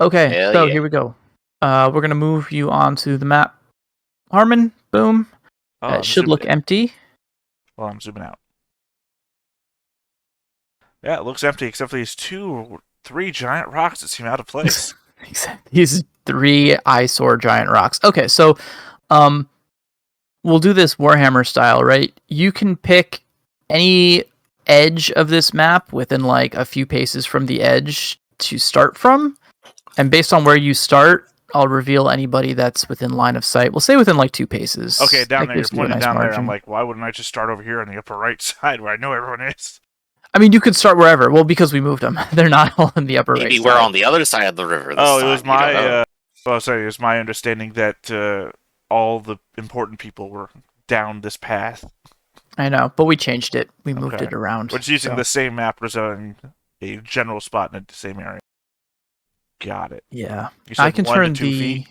Okay, Hell so yeah. here we go. We're going to move you onto the map. Harman, boom. Oh, It should look empty. Well, I'm zooming out. Yeah, it looks empty except for these 3 giant rocks that seem out of place. These 3 eyesore giant rocks. Okay, so we'll do this Warhammer style, right? You can pick any edge of this map within like a few paces from the edge to start from. And based on where you start, I'll reveal anybody that's within line of sight. We'll say within like 2 paces. Okay, down there, you're gives you a pointing nice down there. margin. I'm like, why wouldn't I just start over here on the upper right side where I know everyone is? I mean, you could start wherever. Well, because we moved them. They're not all in the upper right Maybe we're side. on the other side of the river this time. It was You don't know. it was my understanding that all the important people were down this path. I know, but we changed it. We moved Okay. it around. We're just using the same map, representing a general spot in the same area. Got it. Yeah. You said I can 1 turn to 2 feet?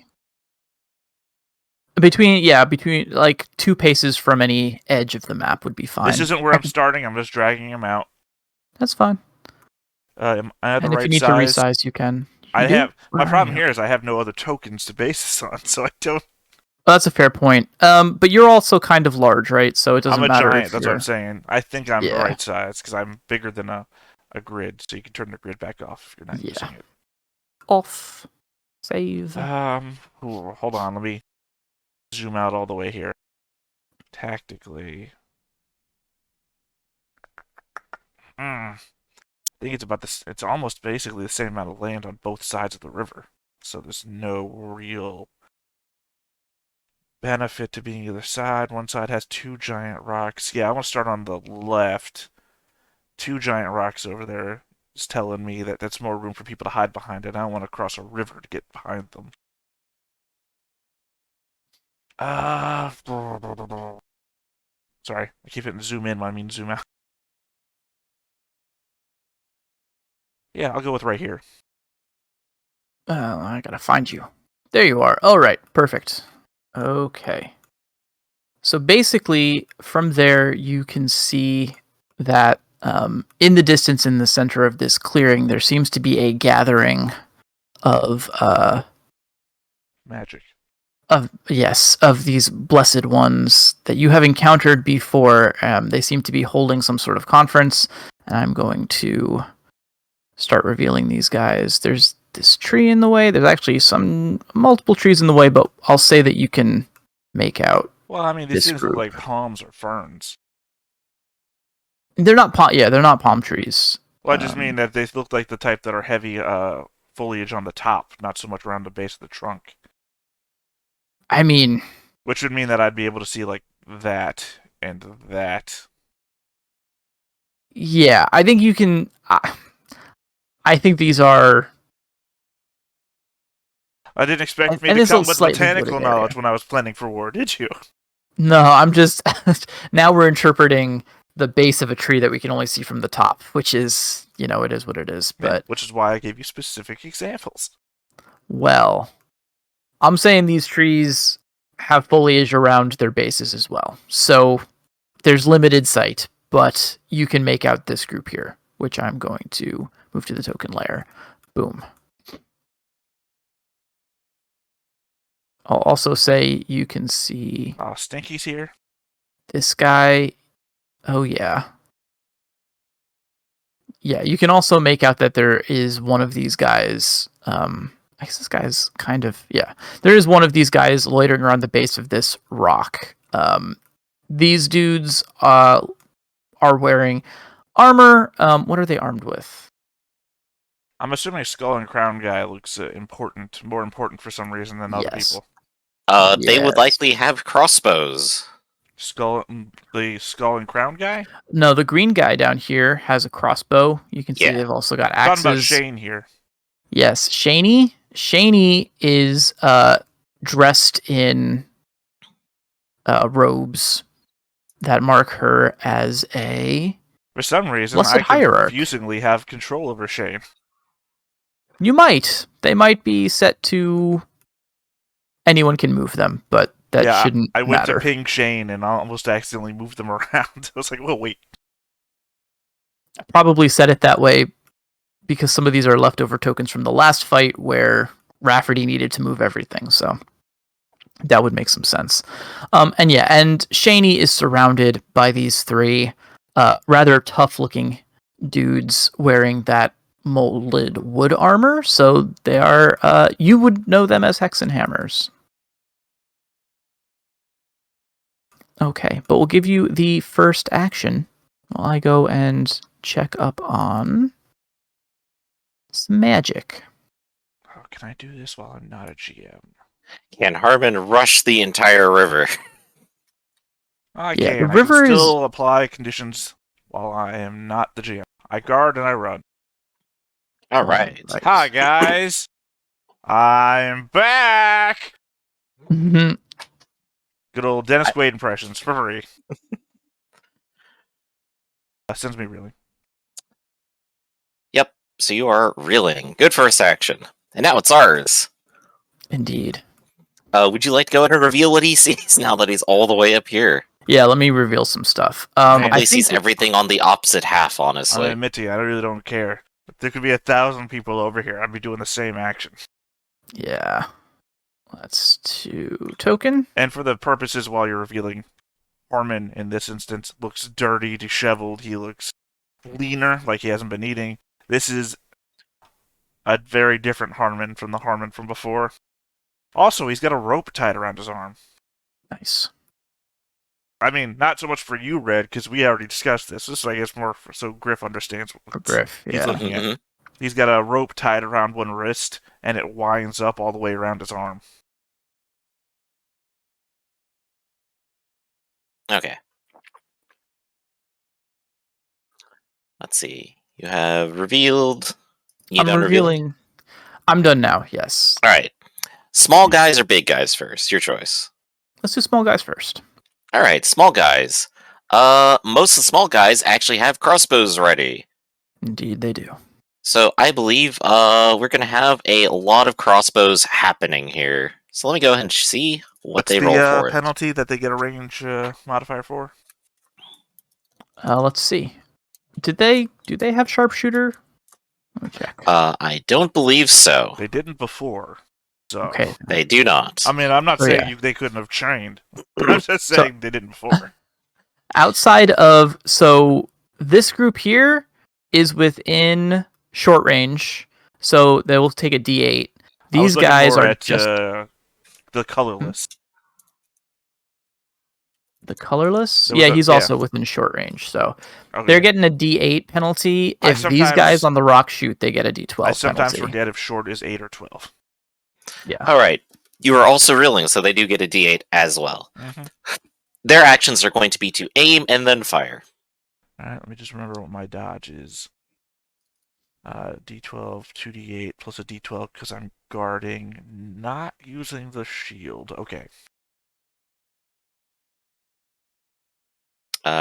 Between like 2 paces from any edge of the map would be fine. This isn't where I'm starting. I'm just dragging him out. That's fine. Am I at the And right if you need size? to resize, you can. My problem here is I have no other tokens to base this on, so I don't. Well, that's a fair point. But you're also kind of large, right? So it doesn't I'm a matter. giant. That's what I'm saying. I think I'm the Yeah. right size because I'm bigger than a grid, so you can turn the grid back off if you're not using it. Off. Save. Hold on. Let me zoom out all the way here. Tactically. I think it's about this. It's almost basically the same amount of land on both sides of the river, so there's no real benefit to being either side. One side has 2 giant rocks. Yeah, I want to start on the left. 2 giant rocks over there is telling me that that's more room for people to hide behind it. I don't want to cross a river to get behind them. Sorry, I keep hitting zoom in when I mean zoom out. Yeah, I'll go with right here. I gotta find you. There you are. All right, perfect. Okay. So basically, from there, you can see that in the distance, in the center of this clearing, there seems to be a gathering of Magic. Of these blessed ones that you have encountered before. They seem to be holding some sort of conference, and I'm going to start revealing these guys. There's this tree in the way. There's actually multiple trees in the way, but I'll say that you can make out. Well, I mean, these things look group. like palms or ferns. They're not they're not palm trees. Well, I just mean that they look like the type that are heavy foliage on the top, not so much around the base of the trunk. I mean, which would mean that I'd be able to see like that and that. Yeah, I think you can. I think these are. I didn't expect me to come with botanical knowledge when I was planning for war, did you? No, I'm just. Now we're interpreting the base of a tree that we can only see from the top, which is, it is what it is. But which is why I gave you specific examples. Well, I'm saying these trees have foliage around their bases as well. So there's limited sight, but you can make out this group here, which I'm going to move to the token layer. Boom. I'll also say you can see... Oh, Stinky's here? This guy... Oh, yeah. Yeah, you can also make out that there is one of these guys... I guess this guy's kind of... Yeah. There is one of these guys loitering around the base of this rock. These dudes are wearing armor. What are they armed with? I'm assuming Skull and Crown guy looks more important for some reason than other people. They would likely have crossbows. The Skull and Crown guy? No, the green guy down here has a crossbow. You can see they've also got axes. I'm talking about Shane here. Yes, Shaney. Shaney is dressed in robes that mark her as a... For some reason, I confusingly have control over Shane. You might. They might be set to... Anyone can move them, but that shouldn't I went matter. to ping Shane and almost accidentally moved them around. I was like, well, wait. I probably set it that way because some of these are leftover tokens from the last fight where Rafferty needed to move everything. So that would make some sense. And Shaney is surrounded by these three rather tough-looking dudes wearing that molded wood armor. So they are, you would know them as Hexenhammers. Okay, but we'll give you the first action while I go and check up on some magic. Oh, can I do this while I'm not a GM? Can Harman rush the entire river? I Yeah, can. the I can river is- still apply conditions while I am not the GM. I guard and I run. All right. Right. Hi, guys. I'm back. Mhm. Good old Dennis Quaid impressions for free. Sends me reeling. Yep. So you are reeling. Good first action. And now it's ours. Indeed. Would you like to go ahead and reveal what he sees now that he's all the way up here? Yeah, let me reveal some stuff. Man, He sees everything on the opposite half, I'm honestly. gonna admit to you, I really don't care. If there could be 1,000 people over here, I'd be doing the same action. Yeah. That's 2 token. And for the purposes while you're revealing, Harman, in this instance, looks dirty, disheveled. He looks leaner, like he hasn't been eating. This is a very different Harman from the Harman from before. Also, he's got a rope tied around his arm. Nice. I mean, not so much for you, Red, because we already discussed this. This, I guess, more so Griff understands what Griff, he's yeah. looking at. He's got a rope tied around one wrist, and it winds up all the way around his arm. Okay. Let's see. You have revealed. You I'm done revealing? revealing. I'm done now, yes. All right. Small guys or big guys first? Your choice. Let's do small guys first. All right, small guys. Most of the small guys actually have crossbows ready. Indeed, they do. So I believe we're gonna have a lot of crossbows happening here. So let me go ahead and see what What's they roll the for it. penalty that they get a range modifier for? Let's see. Do they have sharpshooter? Let me check. I don't believe so. They didn't before. So Okay. They do not. I mean, I'm not Oh, saying yeah. they couldn't have trained. I'm just saying they didn't before. Outside of this group here is within short range, so they will take a D8. These guys are just the colorless. the colorless. There was Yeah, a- he's yeah. also within short range, so Okay. they're getting a D8 penalty. I If these sometimes- guys on the rock shoot, they get a D12 I sometimes penalty. forget if short is 8 or 12. Yeah. All right. You are also reeling, so they do get a D8 as well. Mm-hmm. Their actions are going to be to aim and then fire. All right, let me just remember what my dodge is. D12, 2D8 plus a D12 because I'm guarding, not using the shield. Okay.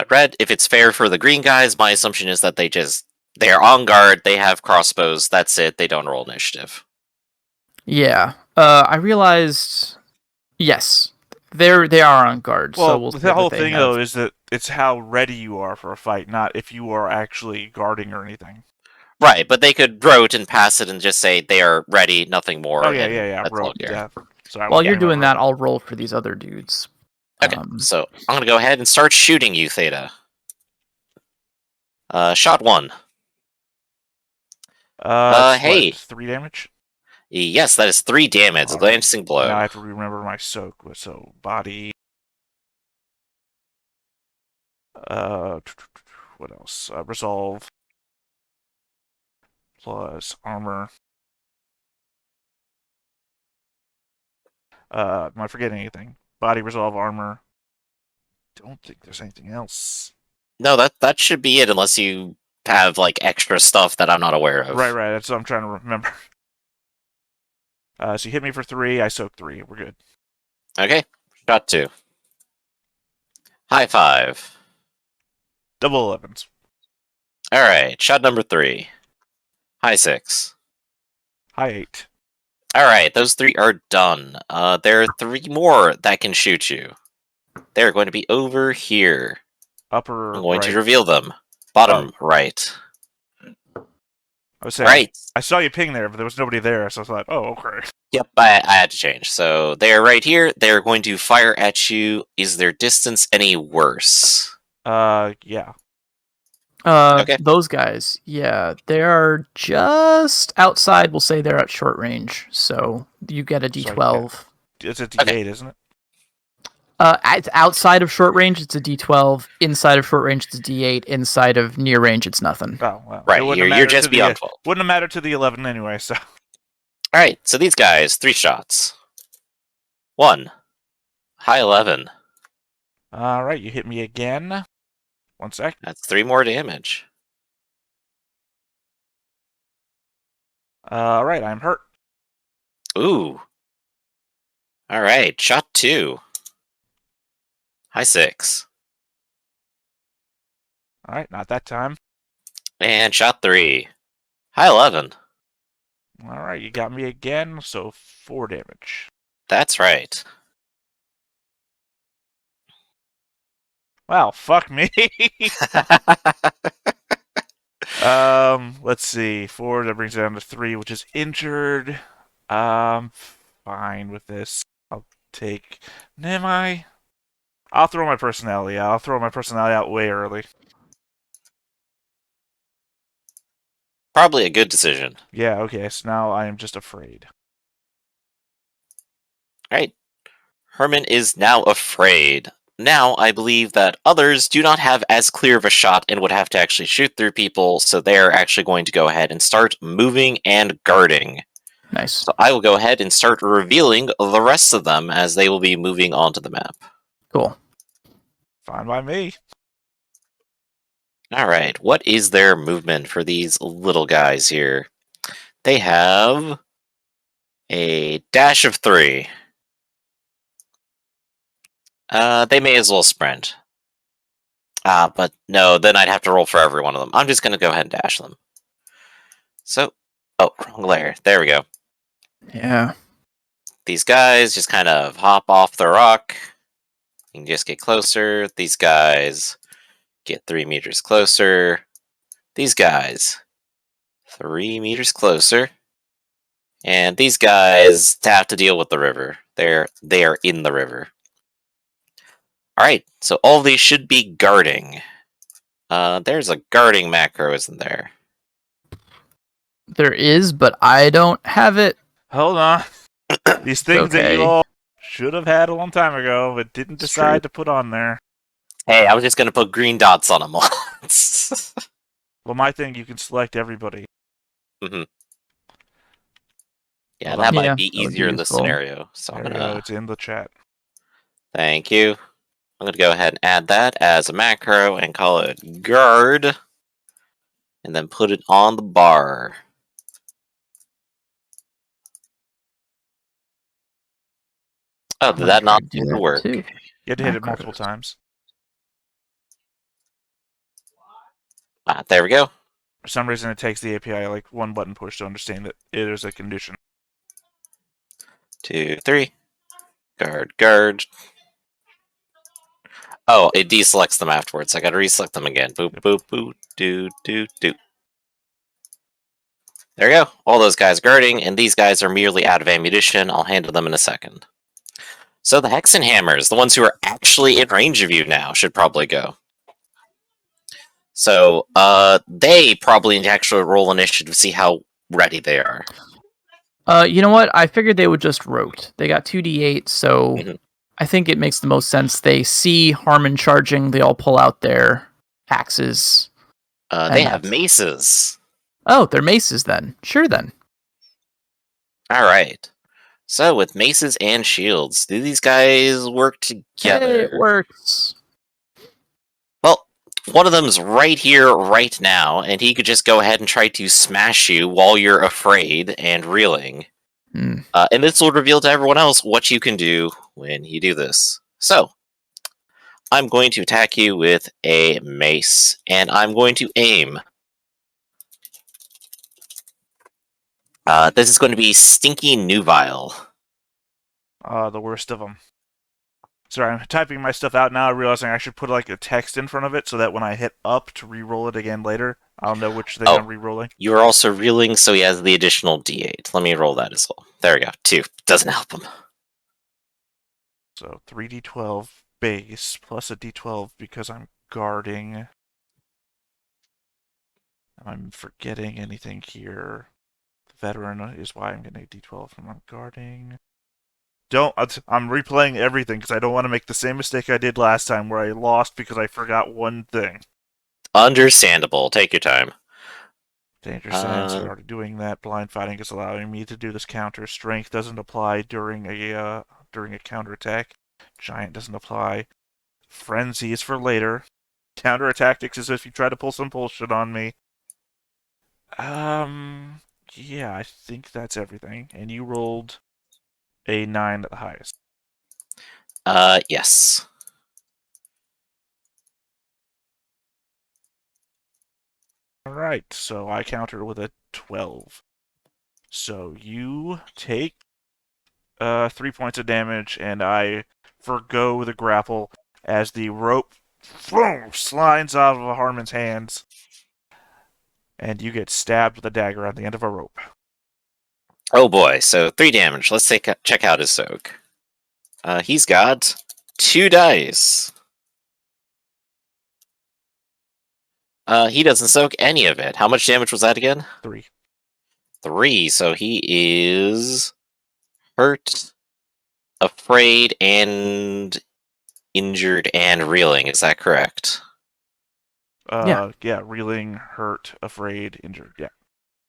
Red, if it's fair for the green guys, my assumption is that they're on guard, they have crossbows, that's it, they don't roll initiative. Yeah. I realized. Yes, they are on guard. Well, so we'll the see whole what they thing, have. though, is that it's how ready you are for a fight, not if you are actually guarding or anything. Right, but they could rote and pass it and just say they are ready, nothing more. Oh, yeah, and yeah. that's all Rogue, here. yeah. Sorry, While you're doing that, I'll roll for these other dudes. Okay, so I'm gonna go ahead and start shooting you, Theta. Shot 1. Hey. 3 damage? Yes, that is 3 damage, a Alright. glancing blow. Now I have to remember my soak. So, body. What else? Resolve. Plus armor. Am I forgetting anything? Body, resolve, armor. Don't think there's anything else. No, that should be it, unless you have, like, extra stuff that I'm not aware of. Right. That's what I'm trying to remember. So you hit me for 3, I soak 3. We're good. Okay, shot 2. High 5. Double 11s. Alright, shot number 3. High 6. High 8. Alright, those 3 are done. There are 3 more that can shoot you. They're going to be over here. Upper I'm going right. to reveal them. Bottom right. I was saying, Right. I saw you ping there, but there was nobody there, so I thought, oh, okay. Yep, I had to change. So they're right here. They're going to fire at you. Is their distance any worse? Yeah. Okay. Those guys, yeah, they are just outside. We'll say they're at short range, so you get a So I D12. It's a D8, Okay. isn't it? It's outside of short range, it's a D12. Inside of short range, it's a D8. Inside of near range, it's nothing. Oh, well. Right, It wouldn't have you're mattered just to the, beyond 12. wouldn't have mattered to the 11 anyway, so. All right, so these guys, 3 shots. 1. High 11. Alright, you hit me again. 1 sec. That's 3 more damage. Alright, I'm hurt. Ooh. All right, shot 2. High 6. Alright, not that time. And shot 3. High 11. Alright, you got me again, so 4 damage. That's right. Wow, fuck me. Let's see. 4, that brings it down to 3, which is injured. Fine with this. I'll take. Am I? I'll throw my personality out. I'll throw my personality out way early. Probably a good decision. Yeah, okay, so now I am just afraid. Right. Harman is now afraid. Now, I believe that others do not have as clear of a shot and would have to actually shoot through people, so they are actually going to go ahead and start moving and guarding. Nice. So I will go ahead and start revealing the rest of them as they will be moving onto the map. Cool. Fine by me. Alright, what is their movement for these little guys here? They have a dash of 3. They may as well sprint. But no, then I'd have to roll for every one of them. I'm just going to go ahead and dash them. So, oh, wrong layer. There we go. Yeah. These guys just kind of hop off the rock. You can just get closer. These guys get 3 meters closer. These guys 3 meters closer. And these guys have to deal with the river. They are in the river. Alright, so all these should be guarding. There's a guarding macro, isn't there? There is, but I don't have it. Hold on. These things that you Okay. all should have had a long time ago, but didn't It's decide true. to put on there. Hey, I was just gonna put green dots on them once. Well, my thing, you can select everybody. Yeah, Hold that on. might Yeah, be that would be easier in this useful. scenario. So There I'm we go. gonna... It's in the chat. Thank you. I'm gonna go ahead and add that as a macro and call it guard. And then put it on the bar. Oh, did that not do seem to that work? too? You had to hit it Macros. multiple times. There we go. For some reason, it takes the API like 1 button push to understand that it is a condition. 2, 3. Guard, guard. Oh, it deselects them afterwards. I gotta reselect them again. Boop, boop, boop, do, do, do. There we go. All those guys guarding, and these guys are merely out of ammunition. I'll handle them in a second. So the Hexenhammers, the ones who are actually in range of you now, should probably go. So, they probably need to actually roll initiative to see how ready they are. You know what? I figured they would just rote. They got 2d8, so Mhm. I think it makes the most sense. They see Harman charging, they all pull out their axes. They have that's- maces. Oh, they're maces then. Sure then. Alright. So, with maces and shields, do these guys work Hey, together? it works. Well, one of them's right here, right now, and he could just go ahead and try to smash you while you're afraid and reeling. Hmm. And this will reveal to everyone else what you can do when you do this. So, I'm going to attack you with a mace, and I'm going to aim. This is going to be Stinky Nubile. The worst of them. Sorry, I'm typing my stuff out now, realizing I should put like a text in front of it so that when I hit up to re-roll it again later, I'll know which thing Oh. I'm re-rolling. You are also reeling, so he has the additional d8. Let me roll that as well. There we go. 2. Doesn't help him. So 3d12 base plus a d12 because I'm guarding. I'm forgetting anything here. The veteran is why I'm getting a d12 from I'm guarding. I'm replaying everything because I don't want to make the same mistake I did last time where I lost because I forgot one thing. Understandable. Take your time. Danger sense, we're already doing that. Blind fighting is allowing me to do this counter. Strength doesn't apply during a counterattack. Giant doesn't apply. Frenzy is for later. Counter tactics is if you try to pull some bullshit on me. Yeah, I think that's everything. And you rolled a 9 at the highest. Yes. Alright, so I counter with a 12. So you take 3 points of damage, and I forgo the grapple as the rope slides out of Harman's hands, and you get stabbed with a dagger on the end of a rope. Oh boy, so 3 damage. Let's check out his soak. He's got 2 dice. He doesn't soak any of it. How much damage was that again? 3. 3, so he is hurt, afraid, and injured and reeling. Is that correct? Yeah, reeling, hurt, afraid, injured, yeah.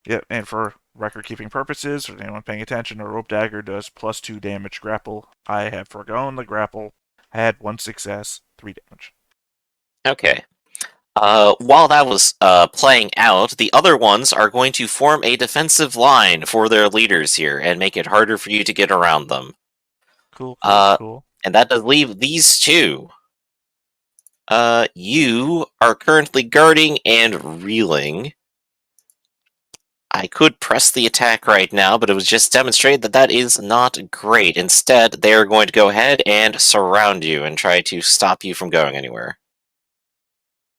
Yeah, and for record-keeping purposes, for anyone paying attention, a rope dagger does +2 damage grapple. I have forgone the grapple. I had 1 success, 3 damage. Okay. While that was playing out, the other ones are going to form a defensive line for their leaders here and make it harder for you to get around them. Cool. And that does leave these 2. You are currently guarding and reeling. I could press the attack right now, but it was just demonstrated that that is not great. Instead, they are going to go ahead and surround you and try to stop you from going anywhere.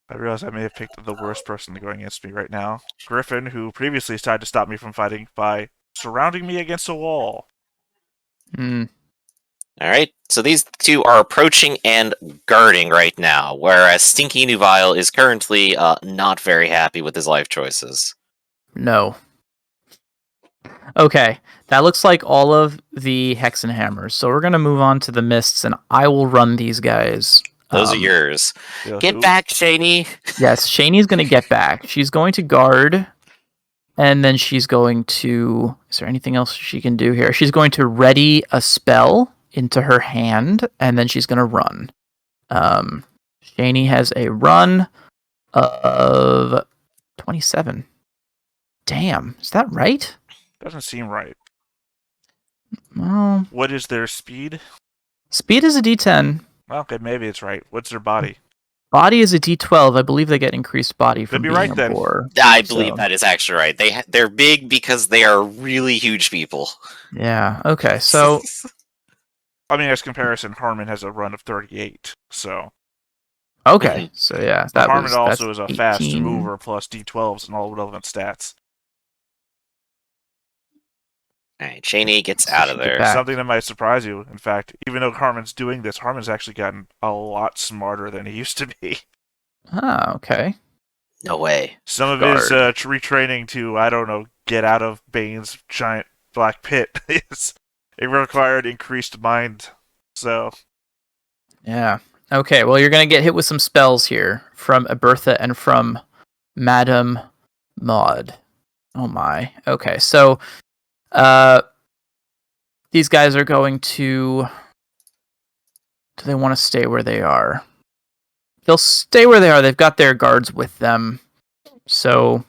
I realize I may have picked the worst person to go against me right now. Griffin, who previously tried to stop me from fighting by surrounding me against a wall. Alright, so these 2 are approaching and guarding right now, whereas Stinky Nuvile is currently not very happy with his life choices. No. Okay, that looks like all of the Hexenhammers. So we're going to move on to the Mists, and I will run these guys. Those are yours. Yeah, Get back, Shani! Yes, Shani's going to get back. She's going to guard, and then she's going to... Is there anything else she can do here? She's going to ready a spell into her hand, and then she's going to run. Shani has a run of 27. Damn, is that right? Doesn't seem right. Well, What is their speed? speed is a D10. Well, okay, maybe it's right. What's their body? Body is a D12. I believe they get increased body from Could be being right a then. boar. I believe So- that is actually right. They're big because they are really huge people. Yeah, okay, so... I mean, as comparison, Harman has a run of 38, so... Okay, so yeah, Harman that's also is a fast 18. mover plus D12s and all relevant stats. Alright, Shani gets So out she of get there. back. Something that might surprise you, in fact, even though Harman's doing this, Harman's actually gotten a lot smarter than he used to be. Ah, okay. No way. Some of Guard. his retraining to, I don't know, get out of Bane's giant black pit it required increased mind. So, Yeah. Okay, well, you're going to get hit with some spells here from Abertha and from Madame Maud. Oh my. Okay, so these guys are going to... Do they want to stay where they are? They'll stay where they are. They've got their guards with them. So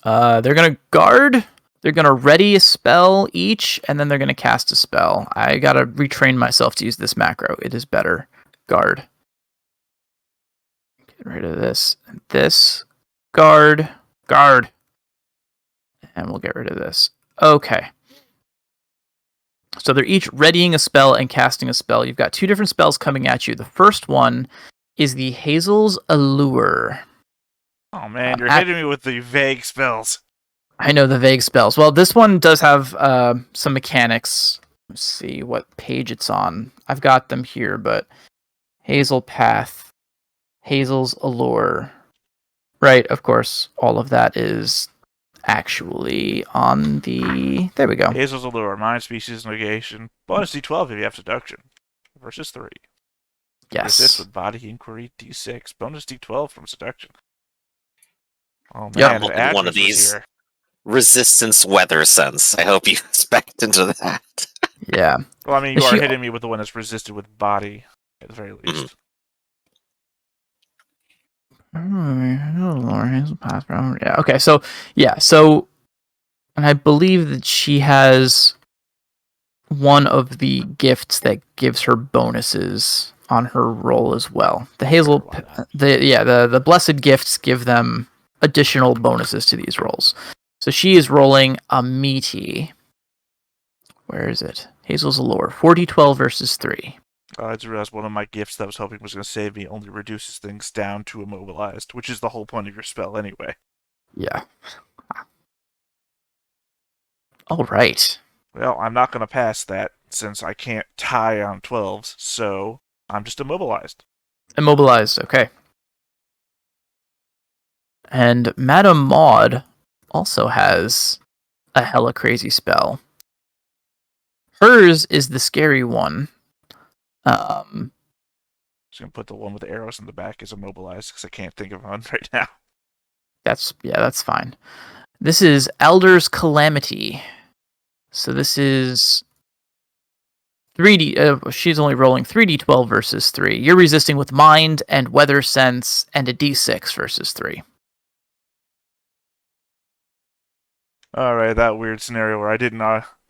they're going to guard. They're going to ready a spell each, and then they're going to cast a spell. I got to retrain myself to use this macro. It is better. Guard. Get rid of this. This. Guard. Guard. And we'll get rid of this. Okay. So they're each readying a spell and casting a spell. You've got 2 different spells coming at you. The first one is the Hazel's Allure. Oh man, you're at- hitting me with the vague spells. I know the vague spells. Well, this one does have some mechanics. Let's see what page it's on. I've got them here, but Hazel Path, Hazel's Allure. Right, of course, all of that is actually on the... There we go. Hazel's Allure, mind species negation. Bonus D12 if you have seduction. Versus 3. Resist Yes. with body inquiry D6. Bonus D12 from seduction. Oh Yep. man, the One of address was these. here. Resistance weather sense. I hope you expect into that. Yeah. Well, I mean, you Is are she- hitting me with the one that's resisted with body, at the very least. Yeah. Okay. So and I believe that she has one of the gifts that gives her bonuses on her roll as well. The Hazel, Why not? the blessed gifts give them additional bonuses to these rolls. So she is rolling a meaty. Where is it? Hazel's Allure. 4d12 versus 3. I just realized one of my gifts that I was hoping was going to save me only reduces things down to immobilized, which is the whole point of your spell anyway. Yeah. All right. Well, I'm not going to pass that since I can't tie on 12s, so I'm just immobilized. Immobilized. Okay. And Madame Maud also has a hella crazy spell. Hers is the scary one. Just going to put the one with the arrows in the back as immobilized because I can't think of one right now. That's fine. This is Elder's Calamity. So this is 3D. She's only rolling 3d12 versus 3. You're resisting with mind and weather sense and a d6 versus 3. Alright, that weird scenario where I didn't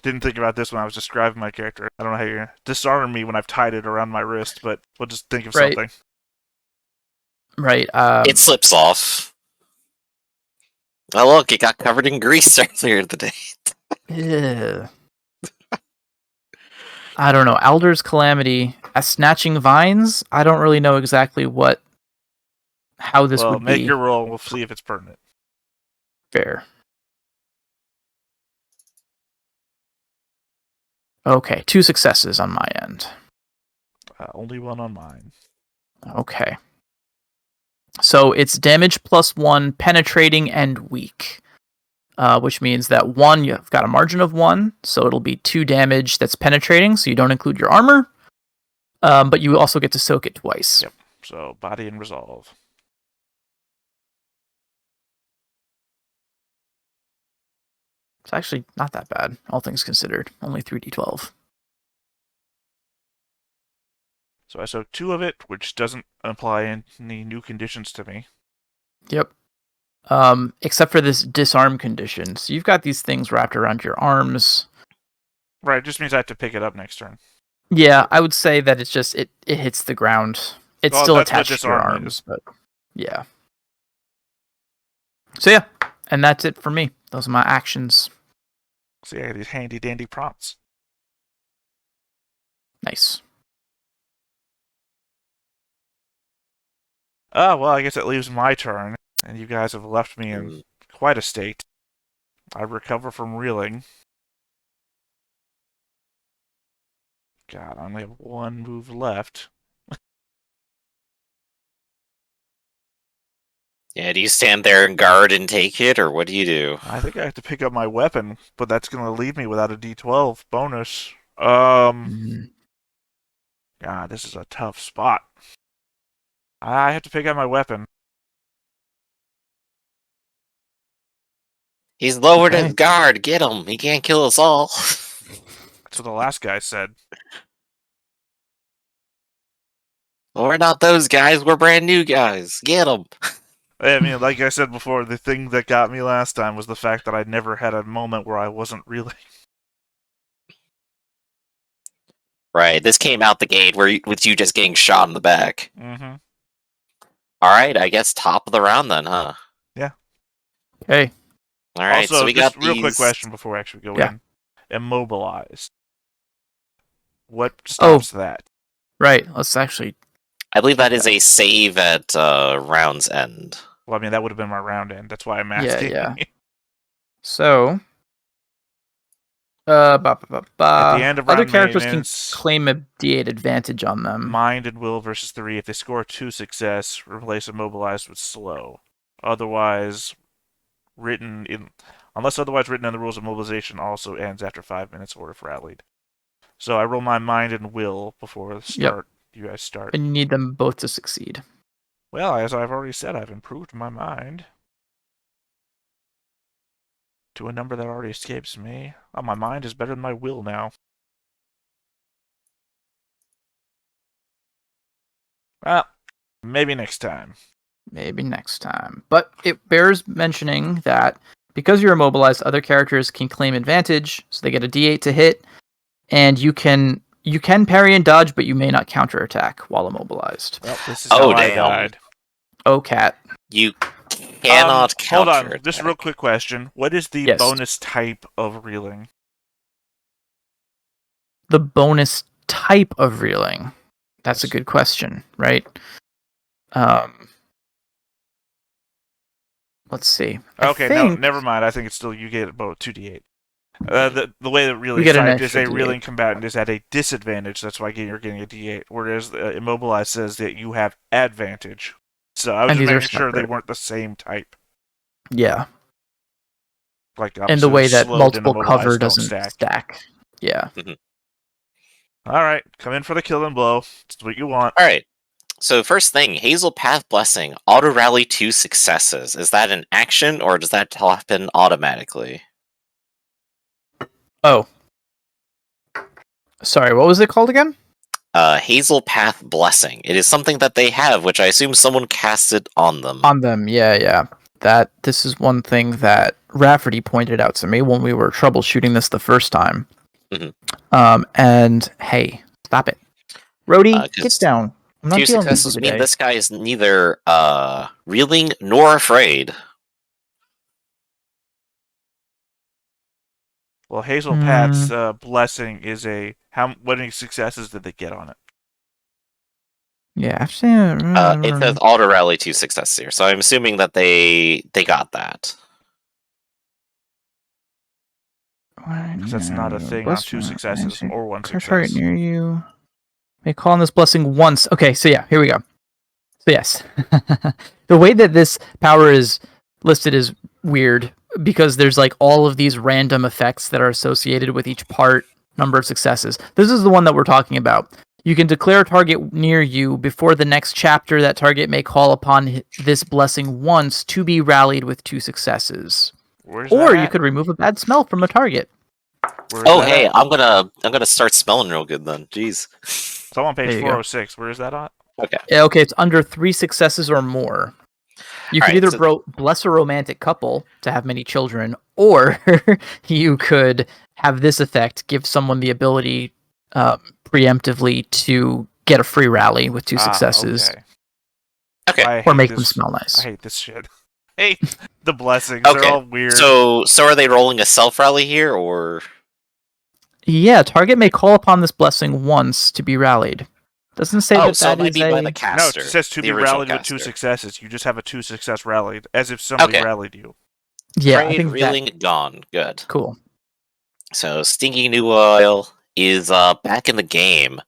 think about this when I was describing my character. I don't know how you're going to disarm me when I've tied it around my wrist, but we'll just think of Right. something. Right. It slips off. Oh look, it got covered in grease earlier today. Ugh. I don't know. Elder's Calamity. Snatching Vines? I don't really know exactly how this would Make be your roll and we'll see if it's pertinent. fair. Okay, 2 successes on my end. Only one on mine. Okay. So it's damage +1, penetrating, and weak. Which means that 1, you've got a margin of 1, so it'll be 2 damage that's penetrating, so you don't include your armor. But you also get to soak it twice. Yep. So, body and resolve. It's actually not that bad, all things considered. Only 3d12. So I soak 2 of it, which doesn't apply any new conditions to me. Yep. Except for this disarm condition. So you've got these things wrapped around your arms. Right, it just means I have to pick it up next turn. Yeah, I would say that it's just it hits the ground. It's Well, still that's what attached to your disarm arms, is. but yeah. So yeah, and that's it for me. Those are my actions. So yeah, these handy dandy prompts. Nice. Well, I guess it leaves my turn, and you guys have left me in quite a state. I recover from reeling. God, I only have 1 move left. Yeah, do you stand there and guard and take it, or what do you do? I think I have to pick up my weapon, but that's going to leave me without a D12 bonus. Mhm. God, this is a tough spot. I have to pick up my weapon. He's lowered Okay. his guard. Get him. He can't kill us all. That's what the last guy said. Well, we're not those guys. We're brand new guys. Get him. I mean, like I said before, the thing that got me last time was the fact that I'd never had a moment where I wasn't reeling. Right. This came out the gate with you just getting shot in the back. Mm-hmm. All right. I guess top of the round then, huh? Okay. All right. Also, so we just got real these. quick question before we actually go Yeah. in. Immobilized. What stops that? Right. Let's actually. I believe that is a save at round's end. Well, I mean, that would have been my round end. That's why I'm Yeah, asking. yeah. So, At the end of other round characters can maintenance, claim a D8 advantage on them. mind and will versus 3. If they score 2 success, replace immobilized with slow. Unless otherwise written in the rules of mobilization, also ends after 5 minutes or if rallied. So I roll my mind and will before the start. You guys start. And you need them both to succeed. Well, as I've already said, I've improved my mind to a number that already escapes me. Oh, my mind is better than my will now. Well, maybe next time. Maybe next time. But it bears mentioning that because you're immobilized, other characters can claim advantage, so they get a D8 to hit, and you can parry and dodge, but you may not counterattack while immobilized. Well, this is how I died. Oh, cat. You cannot Hold counter. on, just a real quick question. What is the bonus type of reeling? The bonus type of reeling? That's a good question, right? Let's see. Okay, no, never mind. I think it's still you get about 2d8. The way that reeling typed is a reeling combatant is at a disadvantage. That's why you're getting a d8. Whereas immobilized says that you have advantage. So I was just making sure they weren't the same type. Yeah. Like and the way that multiple cover doesn't stack. Yeah. Mm-hmm. All right, come in for the kill and blow. That's what you want. All right. So first thing, Hazel Path Blessing, auto rally 2 successes. Is that an action or does that happen automatically? Oh. Sorry, what was it called again? Hazel Path Blessing. It is something that they have, which I assume someone casted on them. On them, yeah. This is one thing that Rafferty pointed out to me when we were troubleshooting this the first time. Mm-hmm. And hey, stop it. Rhodey, get down. I'm not 2 successes mean this guy is neither reeling nor afraid. Well, Hazel Path's blessing is how many successes did they get on it? Yeah, actually, it says auto rally 2 successes here, so I'm assuming that they got that. Because that's not a thing on 2 successes or 1 success. Target near you. May call on this blessing once. Okay, so yeah, here we go. So yes, the way that this power is listed is weird because there's like all of these random effects that are associated with each part, number of successes. This is the one that we're talking about. You can declare a target near you before the next chapter. That target may call upon this blessing once to be rallied with 2 successes. Or you could remove a bad smell from a target. Oh, hey, I'm gonna start smelling real good then. Jeez. It's on page 406. Where is that on? Okay. Yeah, okay, it's under 3 successes or more. You could either bless a romantic couple to have many children, or you could have this effect, give someone the ability preemptively to get a free rally with 2 successes. Okay. Or make them smell nice. I hate this shit. Hey, the blessings, they're all weird. So are they rolling a self-rally here, or...? Yeah, target may call upon this blessing once to be rallied. Doesn't say that so it might be by the caster. No, it says to be rallied with 2 successes. You just have a 2 success rallied, as if somebody rallied you. Yeah, I think reeling gone. Good. Cool. So Stinking New Oil is back in the game.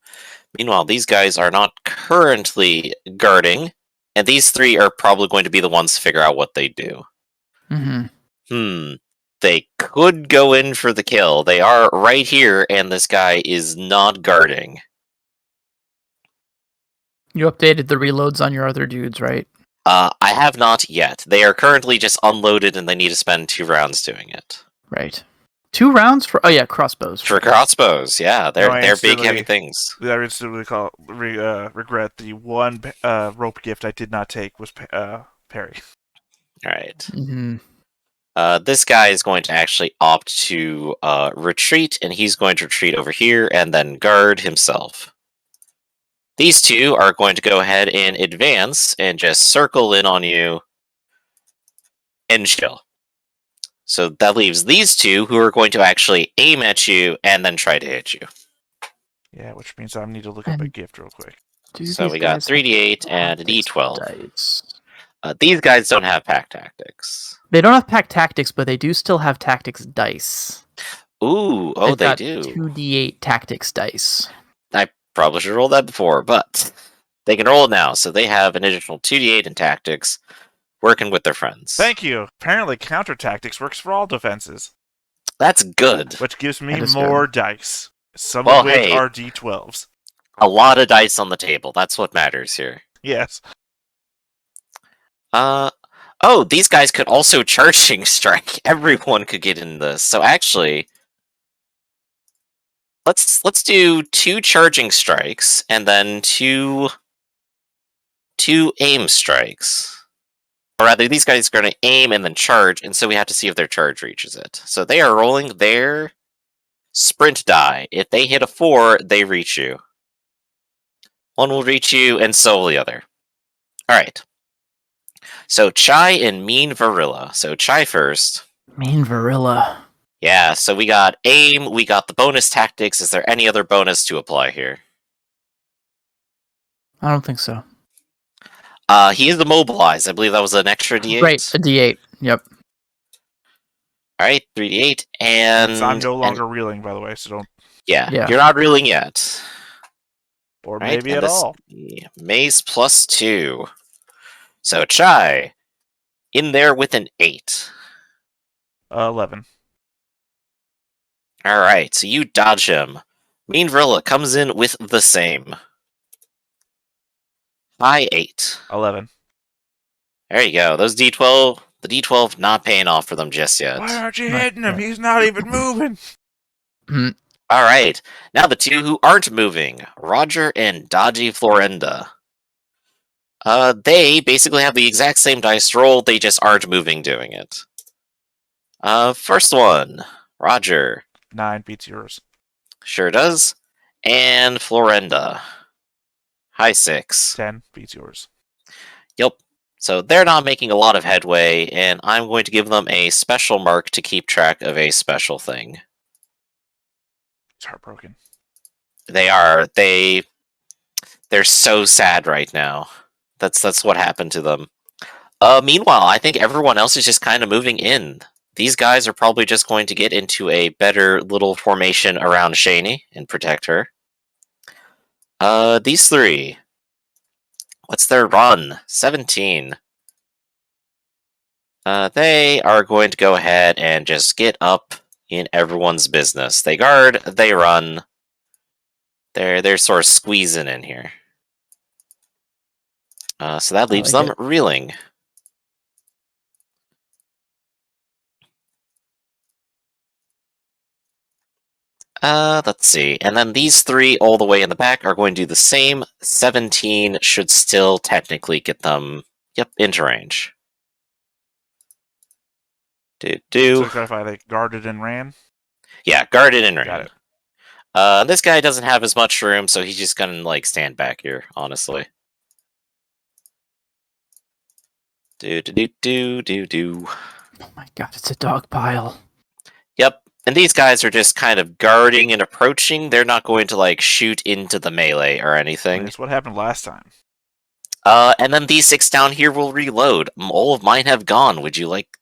Meanwhile, these guys are not currently guarding, and these 3 are probably going to be the ones to figure out what they do. Mm-hmm. They could go in for the kill. They are right here, and this guy is not guarding. You updated the reloads on your other dudes, right? I have not yet. They are currently just unloaded, and they need to spend 2 rounds doing it. Right. 2 rounds for crossbows. For crossbows, yeah, they're big, heavy things. I instantly regret the one rope gift I did not take was parry. All right. Mm-hmm. This guy is going to actually opt to retreat, and he's going to retreat over here and then guard himself. These 2 are going to go ahead and advance and just circle in on you and chill. So that leaves these 2 who are going to actually aim at you and then try to hit you. Yeah, which means I need to look up a gift real quick. So we got 3d8 and a d12. These guys don't have pack tactics. They don't have pack tactics, but they do still have tactics dice. Ooh, oh, They've they got do. 2d8 tactics dice. I probably should roll that before, but they can roll it now, so they have an additional 2d8 in tactics, working with their friends. Thank you. Apparently, counter tactics works for all defenses, That's good. which gives me That is more dice. Some Well, of which hey. are d12s. A lot of dice on the table. That's what matters here. Yes. Oh, these guys could also charging strike. Everyone could get in this. So actually, let's do 2 charging strikes and then two aim strikes. Or rather, these guys are going to aim and then charge, and so we have to see if their charge reaches it. So they are rolling their sprint die. If they hit a 4, they reach you. One will reach you, and so will the other. Alright. So Chai and Mean Varilla. So Chai first. Mean Varilla. Yeah, so we got aim, we got the bonus tactics. Is there any other bonus to apply here? I don't think so. He is immobilized. I believe that was an extra D8. Right, a d8. Yep. Alright, 3d8, and... I'm no longer reeling, by the way, so don't... Yeah, Yeah. you're not reeling yet. Or Right, maybe and at all. Maze plus 2. So Chai, in there with an 8. 11. Alright, so you dodge him. Mean Varilla comes in with the same. High 8. 11. There you go. Those D12, the D12 not paying off for them just yet. Why aren't you Right, hitting him? right. He's not even moving. Alright, now the 2 who aren't moving. Roger and Dodgy Florenda. They basically have the exact same dice roll, they just aren't moving doing it. First one, Roger. 9 beats yours. Sure does. And Florenda. High 6. 10 beats yours. Yep. So they're not making a lot of headway, and I'm going to give them a special mark to keep track of a special thing. He's heartbroken. They are. They're so sad right now. That's what happened to them. Meanwhile, I think everyone else is just kind of moving in. These guys are probably just going to get into a better little formation around Shani and protect her. These 3. What's their run? 17. They are going to go ahead and just get up in everyone's business. They guard, they run. They're sort of squeezing in here. So that leaves them reeling. Let's see. And then these 3 all the way in the back are going to do the same. 17 should still technically get them, into range. So to clarify, they guarded and ran? Yeah, guarded and ran. Got it. This guy doesn't have as much room, so he's just gonna, stand back here, honestly. Do. Oh my god, it's a dog pile. Yep. And these guys are just kind of guarding and approaching. They're not going to, shoot into the melee or anything. That's what happened last time. And then these 6 down here will reload. All of mine have gone. Would you like...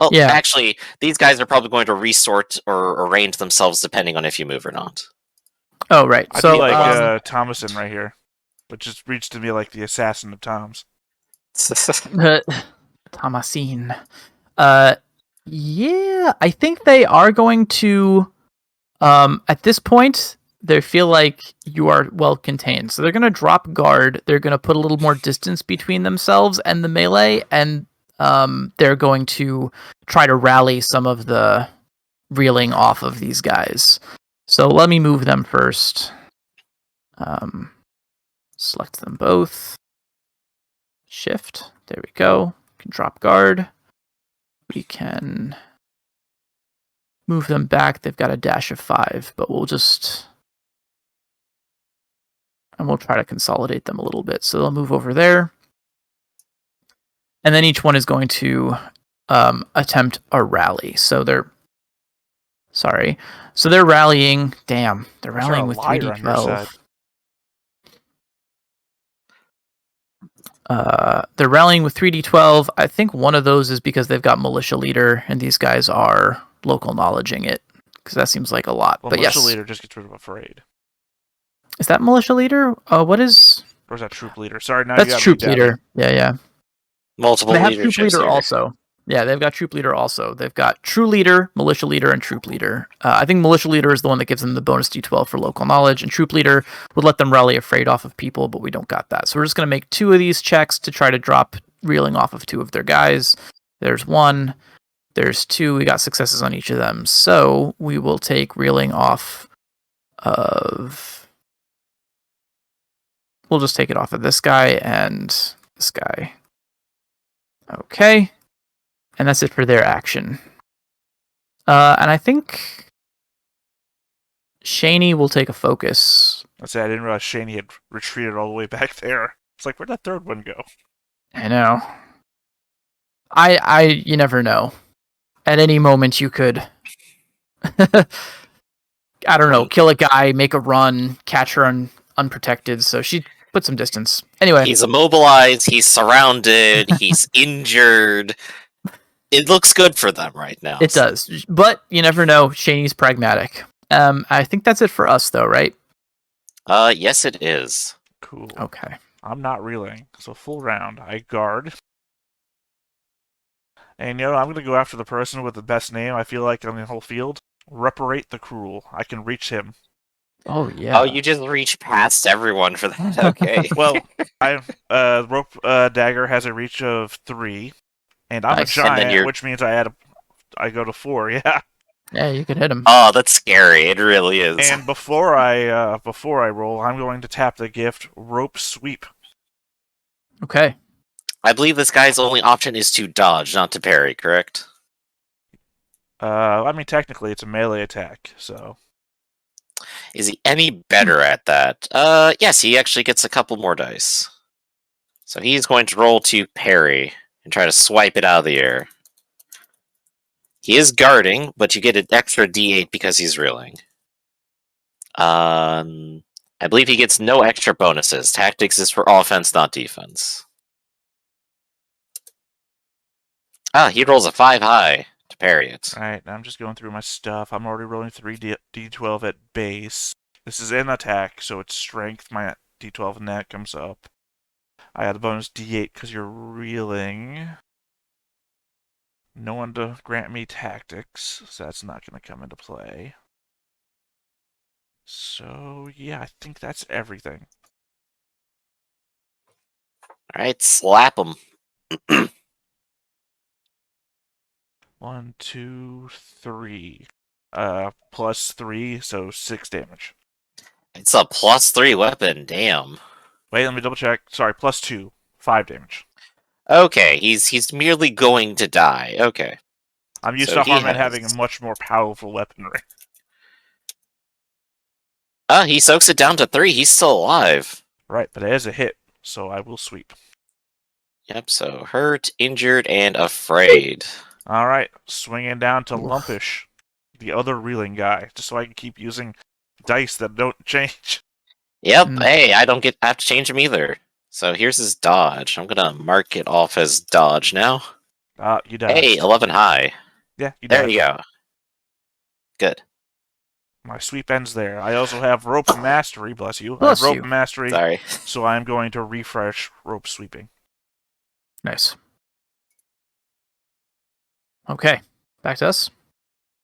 Well, Yeah. Actually, these guys are probably going to resort or arrange themselves depending on if you move or not. Oh, right. I So, do like Thomason right here, but just reached to me like the assassin of Toms. Thomasine. Yeah, I think they are going to, at this point, they feel like you are well contained. So they're going to drop guard. They're going to put a little more distance between themselves and the melee, and they're going to try to rally some of the reeling off of these guys. So let me move them first. Select them both. Shift. There we go. Can drop guard. We can move them back. They've got a dash of 5, but we'll just... And we'll try to consolidate them a little bit. So they'll move over there. And then each one is going to attempt a rally. So they're... Sorry. So they're rallying... Damn. They're rallying with 3d12. They're rallying with 3d12. I think one of those is because they've got militia leader, and these guys are local knowledging it, because that seems like a lot. Well, but militia yes, leader just gets rid of afraid. is that militia leader? What is? Or is that troop leader? Sorry, now That's you got troop me down. leader. Yeah. Multiple They have troop leaderships leader here. also. Yeah, they've got troop leader also. They've got true leader, militia leader, and troop leader. I think militia leader is the one that gives them the bonus d12 for local knowledge, and troop leader would let them rally afraid off of people, but we don't got that. So we're just going to make 2 of these checks to try to drop reeling off of 2 of their guys. There's 1. There's 2. We got successes on each of them. So we will take reeling off of... We'll just take it off of this guy and this guy. Okay. And that's it for their action. And I think Shaney will take a focus. I said I didn't realize Shaney had retreated all the way back there. It's like, where'd that third one go? I know. You never know. At any moment you could I don't know, kill a guy, make a run, catch her unprotected, so she put some distance. Anyway. He's immobilized, he's surrounded, he's injured. It looks good for them right now. It does. But you never know. Shaney's pragmatic. I think that's it for us, though, right? Yes, it is. Cool. Okay. I'm not reeling, so full round. I guard. And I'm going to go after the person with the best name, I feel like, on the whole field. Reparate the Cruel. I can reach him. Oh, yeah. Oh, you just reach past everyone for that. Okay. Well, rope dagger has a reach of 3. And I'm Nice. a giant, which means I go to 4, yeah. Yeah, you could hit him. Oh, that's scary. It really is. And before I roll, I'm going to tap the gift Rope Sweep. Okay. I believe this guy's only option is to dodge, not to parry, correct? I mean, technically, it's a melee attack, so... Is he any better at that? Yes, he actually gets a couple more dice. So he's going to roll to parry and try to swipe it out of the air. He is guarding, but you get an extra d8 because he's reeling. I believe he gets no extra bonuses. Tactics is for offense, not defense. Ah, he rolls a 5 high to parry it. Alright, I'm just going through my stuff. I'm already rolling 3 d12 at base. This is an attack, so it's strength. My d12 and that comes up. I had a bonus d8 because you're reeling. No one to grant me tactics, so that's not going to come into play. So, yeah, I think that's everything. Alright, slap him. 1, 2, 3. Plus 3, so 6 damage. It's a +3 weapon, damn. Wait, let me double check. Sorry, plus 2. 5 damage. Okay, he's merely going to die. Okay. I'm used So to he Harman has- having a much more powerful weaponry. He soaks it down to 3. He's still alive. Right, but it is a hit, so I will sweep. Yep, so hurt, injured, and afraid. Alright, swinging down to Lumpish, the other reeling guy, just so I can keep using dice that don't change. Yep, Mm. hey, I don't have to change him either. So here's his dodge. I'm gonna mark it off as dodge now. You died. Hey, 11 high. Yeah, you There died. you go. Good. My sweep ends there. I also have Rope Mastery, bless you. Bless I have Rope you. Mastery, Sorry. so I'm going to refresh Rope Sweeping. Nice. Okay. Back to us.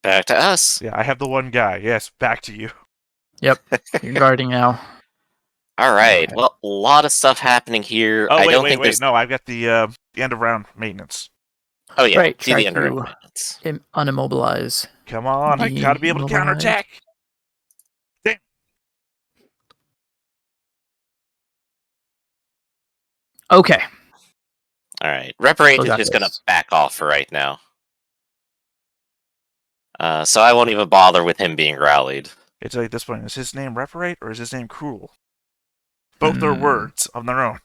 Back to us. Yeah, I have the one guy. Yes, back to you. Yep. You're guarding now. Alright, Okay. well, a lot of stuff happening here. Oh, I wait, don't wait, think wait. there's... No, I've got the end of round maintenance. Oh yeah, Right, do try the under to- maintenance. Unimmobilize. Come on, I gotta be able to Demobilize. counterattack. Okay. Alright, Reparate Still is got just gonna this. back off for right now. So I won't even bother with him being rallied. It's like this point, is his name Reparate or is his name Cruel? Both are words of their own.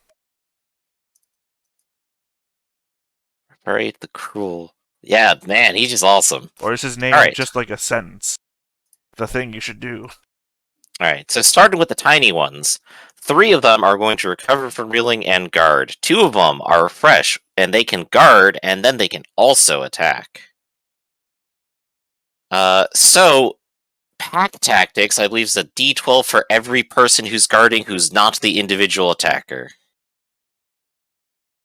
Reparate the Cruel. Yeah, man, he's just awesome. Or is his name Alright. just like a sentence? The thing you should do. Alright, so starting with the tiny ones, 3 of them are going to recover from reeling and guard. 2 of them are fresh, and they can guard, and then they can also attack. So, pack tactics, I believe, is a d12 for every person who's guarding who's not the individual attacker.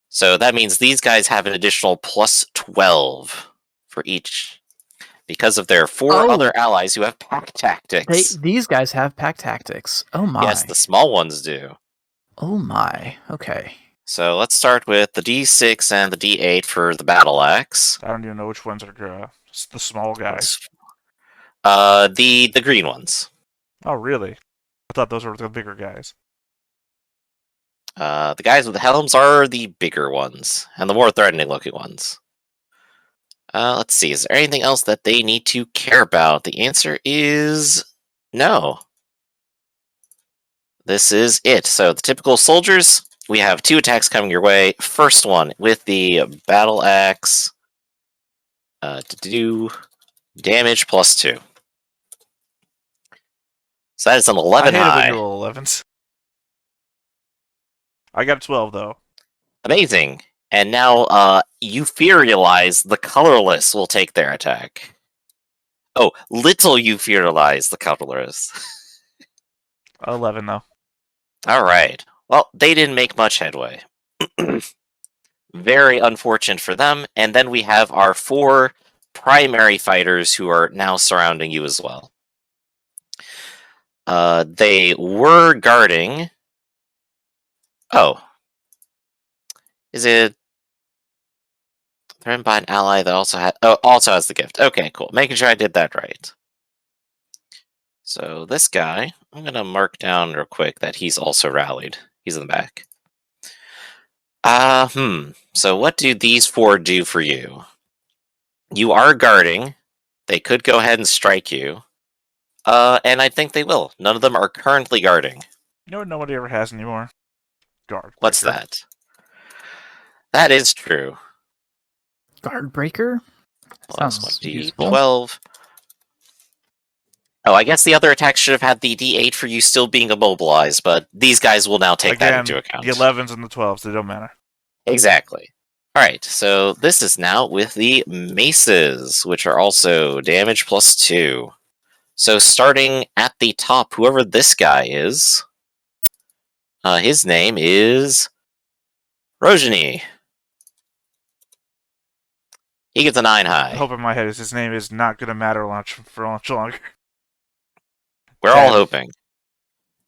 So that means these guys have an additional plus 12 for each, because of their 4 other allies who have pack tactics. These guys have pack tactics. Oh my. Yes, the small ones do. Oh my. Okay. So let's start with the d6 and the d8 for the battle axe. I don't even know which ones are the small guys. The green ones. Oh, really? I thought those were the bigger guys. The guys with the helms are the bigger ones, and the more threatening-looking ones. Let's see, is there anything else that they need to care about? The answer is no. This is it. So the typical soldiers, we have 2 attacks coming your way. First one with the battle axe to do damage plus 2. So that is an 11 I hate high. it when you roll 11s. I got a 12 though. Amazing. And now you realize the colorless will take their attack. Oh, little you realize the colorless. 11 though. Alright. Well, they didn't make much headway. Very unfortunate for them. And then we have our 4 primary fighters who are now surrounding you as well. They were guarding... Oh. Is it... threatened by an ally that also has the gift. Okay, cool. Making sure I did that right. So this guy, I'm gonna mark down real quick that he's also rallied. He's in the back. So what do these 4 do for you? You are guarding. They could go ahead and strike you. And I think they will. None of them are currently guarding. You know what nobody ever has anymore? Guard. What's that? That is true. Guard breaker? Sounds useful. D12. Oh, I guess the other attacks should have had the D8 for you still being immobilized, but these guys will now take that into account. The 11s and the 12s, they don't matter. Exactly. Alright, so this is now with the maces, which are also damage plus 2. So starting at the top, whoever this guy is, his name is Rojani. He gets a 9 high. The hope in my head is his name is not going to matter for much longer. We're all hoping.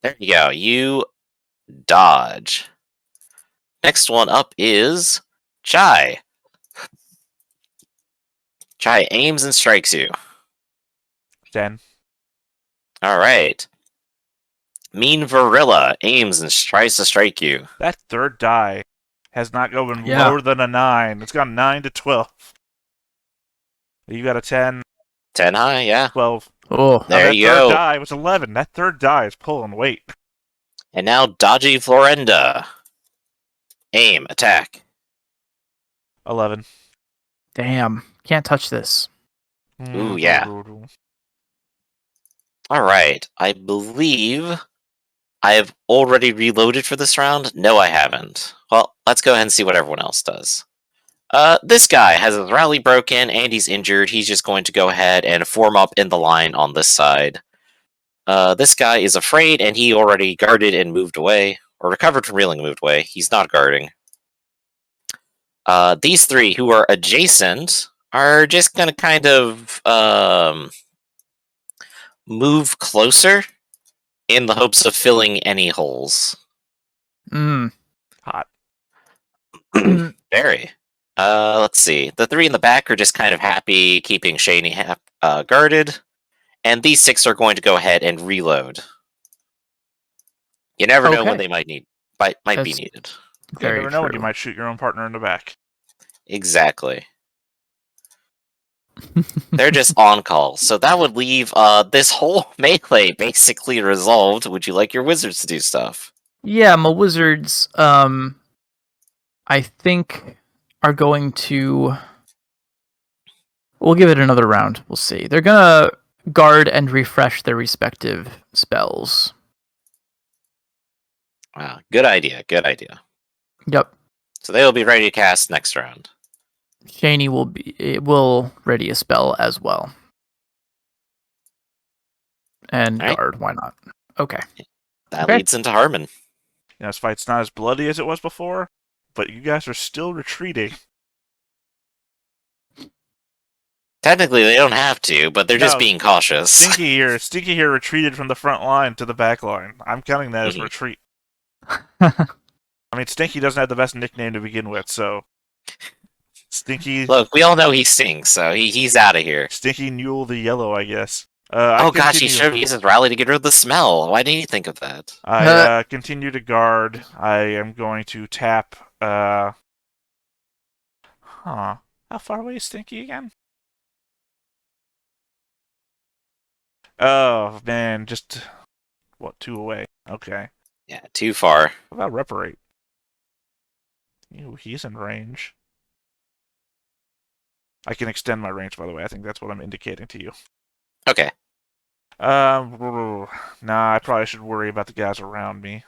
There you go. You dodge. Next one up is Chai. Chai aims and strikes you. 10. Alright. Mean Varilla aims and tries to strike you. That third die has not gone lower than a 9. It's gone 9 to 12. You got a 10. 10 high, yeah. 12. Oh, there you go. That third die was 11. That third die is pulling weight. And now Dodgy Florenda. Aim, attack. 11. damn. Can't touch this. Ooh, yeah. Alright, I believe I have already reloaded for this round. No, I haven't. Well, let's go ahead and see what everyone else does. This guy has his rally broken and he's injured. He's just going to go ahead and form up in the line on this side. This guy is afraid and he already guarded and moved away, or recovered from reeling and moved away. He's not guarding. These 3 who are adjacent are just going to kind of move closer in the hopes of filling any holes. Hot. Very. Let's see. The 3 in the back are just kind of happy keeping Shaney guarded, and these 6 are going to go ahead and reload. You never know when they might be needed. You never know when you might shoot your own partner in the back. Exactly. They're just on call, so that would leave this whole melee basically resolved. Would you like your wizards to do stuff? Yeah, my wizards, I think, are going to... We'll give it another round. We'll see. They're gonna guard and refresh their respective spells. Wow, good idea. Good idea. Yep. So they will be ready to cast next round. Shaney will ready a spell as well. And All right. guard, why not? Okay. That Okay. leads into Harman. This fight's not as bloody as it was before, but you guys are still retreating. Technically, they don't have to, but they're just No. being cautious. Stinky here retreated from the front line to the back line. I'm counting that as retreat. I mean, Stinky doesn't have the best nickname to begin with, so... Stinky... Look, we all know he stinks, so he's out of here. Stinky Newell the Yellow, I guess. Oh gosh, he should have used his rally to get rid of the smell. Why didn't you think of that? I continue to guard. I am going to tap... How far away is Stinky again? Oh, man, just... What, 2 away? Okay. Yeah, too far. How about reparate? Ew, he's in range. I can extend my range, by the way. I think that's what I'm indicating to you. Okay. Nah, I probably should worry about the guys around me.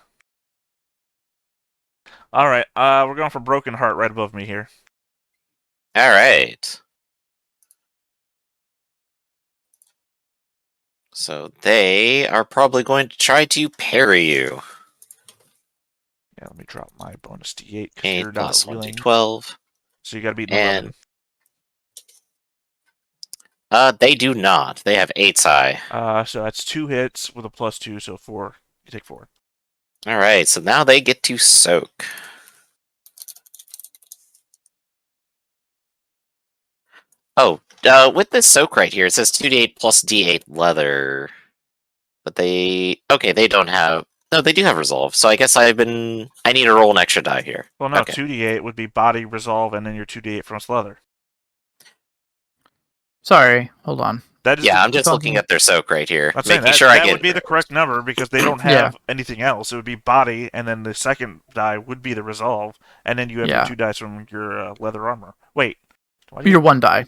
Alright, we're going for Broken Heart right above me here. Alright. So they are probably going to try to parry you. Yeah, let me drop my bonus D8. 8 You're plus not 1 willing. d12. So you gotta beat an And 11. They do not. They have 8's high. So that's 2 hits with a +2, so 4. You take 4. Alright, so now they get to soak. Oh, with this soak right here, it says 2d8 plus d8 leather. But they don't have... No, they do have resolve, so I guess I need to roll an extra die here. Well, no, Okay. 2d8 would be body, resolve, and then your 2d8 from leather. Sorry, hold on. That is Yeah, I'm just looking at their soak right here, I'm saying making that, sure I that get would be it the right. correct number because they don't have anything else. It would be body, and then the second die would be the resolve, and then you have your 2 dice from your leather armor. Wait. Your 1 die.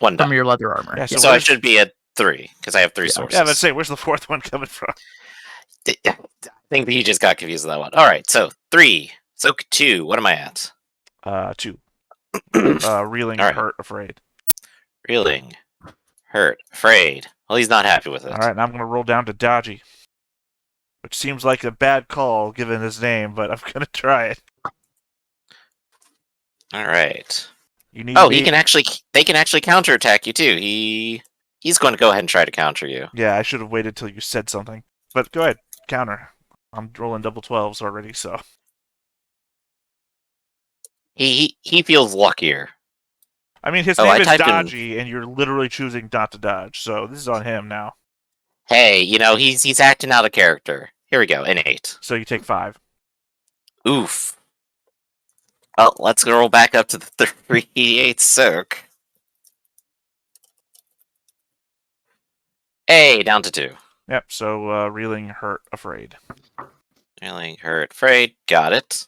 1 die. From your leather armor. Yeah, So I should be at 3, because I have 3 sources. Yeah, but say, where's the 4th one coming from? I think that you just got confused with that one. Alright, so 3. Soak 2. What am I at? 2. Reeling, All right. hurt, afraid. Reeling. Hurt. Afraid. Well, he's not happy with it. Alright, now I'm going to roll down to dodgy. Which seems like a bad call given his name, but I'm going to try it. Alright. They can actually counterattack you too. He's going to go ahead and try to counter you. Yeah, I should have waited till you said something. But go ahead, counter. I'm rolling double 12s already, so... He feels luckier. I mean, his name is Dodgy, and you're literally choosing not to dodge, so this is on him now. Hey, he's acting out of character. Here we go, an 8. So you take 5. Oof. Oh, let's roll back up to the 3d8 soak. Hey, down to 2. Yep, so reeling, hurt, afraid. Reeling, hurt, afraid. Got it.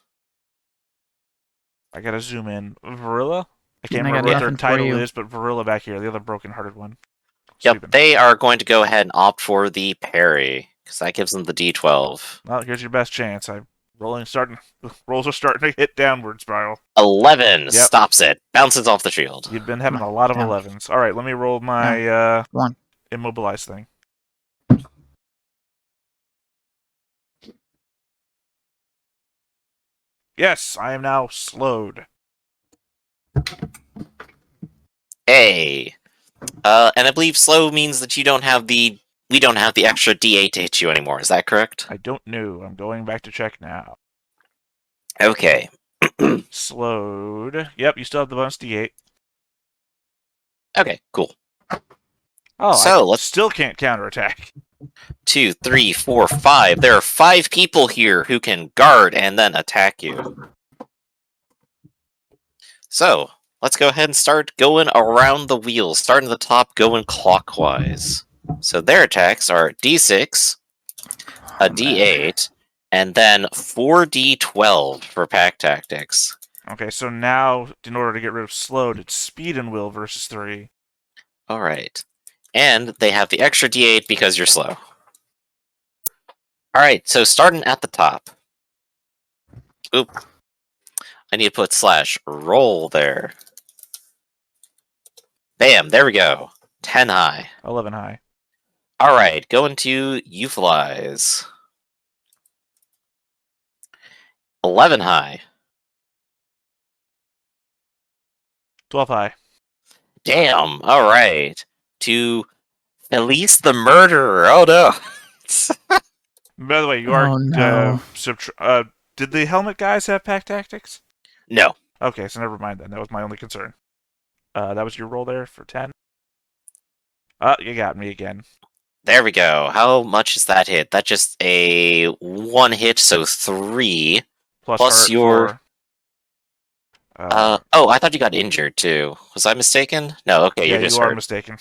I gotta zoom in. Varilla? I can't I remember got what their nothing for title you. is, but Varilla back here, the other broken-hearted one. Yep, Stupid. they are going to go ahead and opt for the parry, because that gives them the d12. Well, here's your best chance. Rolls are starting to hit downward spiral. 11 stops it. Bounces off the shield. You've been having a lot of 11s. All right, let me roll my 1. immobilize thing. Yes, I am now slowed. Hey. And I believe slow means that we don't have the extra d8 to hit you anymore. Is that correct? I don't know. I'm going back to check now. Okay. Slowed. Yep, you still have the bonus d8. Okay, cool. Oh, so let's still can't counterattack. 2, 3, 4, 5. There are 5 people here who can guard and then attack you. So, let's go ahead and start going around the wheel. Starting at the top, going clockwise. So their attacks are d6, a d8, and then 4d12 for pack tactics. Okay, so now, in order to get rid of slowed, it's speed and will versus 3. Alright. And they have the extra d8 because you're slow. Alright, so starting at the top. Oop. I need to put /roll there. Bam, there we go. 10 high. 11 high. Alright, going to euphilize. 11 high. 12 high. Damn, alright. To Elise the murderer. Oh no. By the way, you are... Oh, no. Did the helmet guys have pack tactics? No. Okay, so never mind then. That was my only concern. That was your roll there for 10? You got me again. There we go. How much is that hit? That's just a 1 hit, so 3. Plus heart your... for, oh, I thought you got injured too. Was I mistaken? No, okay, yeah, you're just you are hurt. mistaken.